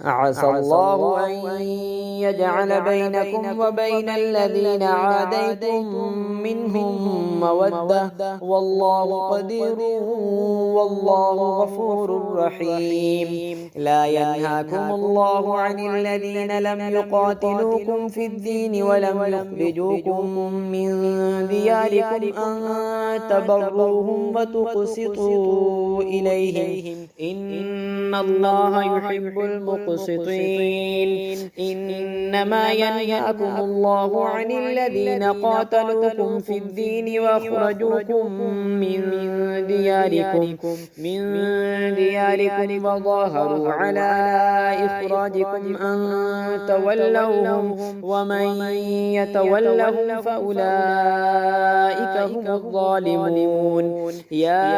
عسى الله أن يجعل بينكم وبين الذين عاديتم منهم مودة، والله قدير والله غفور رحيم. لا ينهاكم الله عن الذين لم يقاتلوكم في الدين ولم يخرجوكم من دياركم أن تبروهم وتقسطوا إليهم، إن الله يحب المقسطين. إنما ينهاكم الله عن الذين قاتلوكم في الدين وأخرجوكم من دياركم وظاهروا على إخراجكم أن تولوهم، ومن يتولهم فأولئك هم الظالمون. يا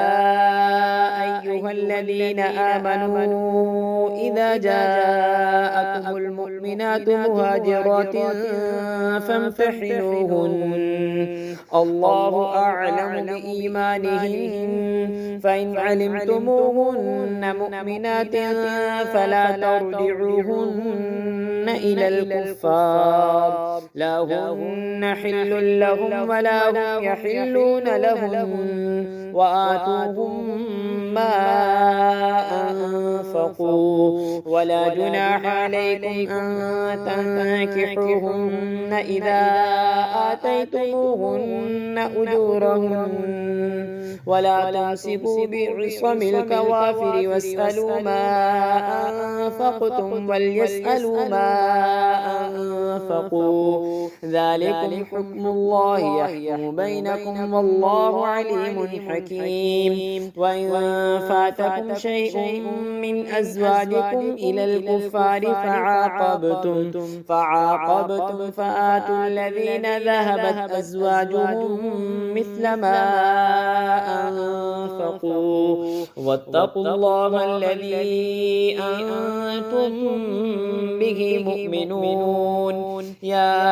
أيها الذين آمنوا إذا جاءكم المؤمنات مهاجرات فامتحنوهن، الله أعلم بإيمانهن، فإن علمتموهن مؤمنات فلا ترجعوهن إلى الكفار، لا هن حل لهم ولا هم يحلون لهن، وآتوهم ما أنفقوا، ولا جناح عليكم أن تنكحوهن إذا آتيتموهن أجورهن، ولا تمسكوا بعصم الكوافر واسألوا ما أنفقتم وليسألوا ما أنفقوا، ذلكم حكم الله يحكم بينكم والله عليم حكيم. وإن فاتكم شيء من أزواجكم إلى الكفار فعاقبتم فآتوا الذين ذهبت أزواجهم مثل ما أنفقوا، واتقوا الله الذي أنتم به مؤمنون. يا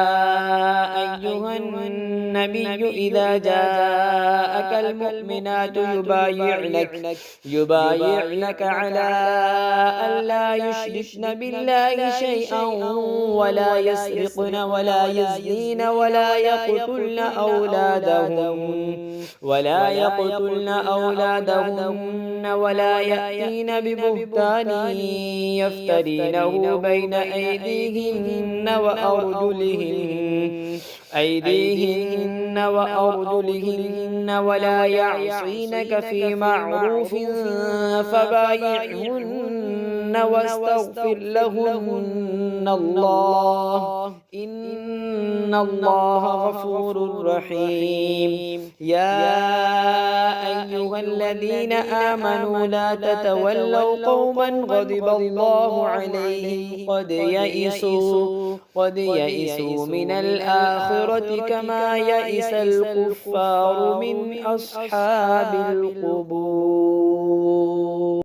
أيها النبي إذا جاءك المؤمنات يبايعنك على أن لا يشركن بالله شيئا ولا يسرقن ولا يزنين ولا يقتلن أولادهن ولا يأتين ببهتان يفترينه بين أيديهن وأرجلهن ولا يعصينك في معروف فبايعهن واستغفر لهن الله، إن الله غفور رحيم. يا أيها الذين آمنوا لا تتولوا قوما غضب الله عليهم قد يئسوا من الآخرة كما يئس الكفار من أصحاب القبور.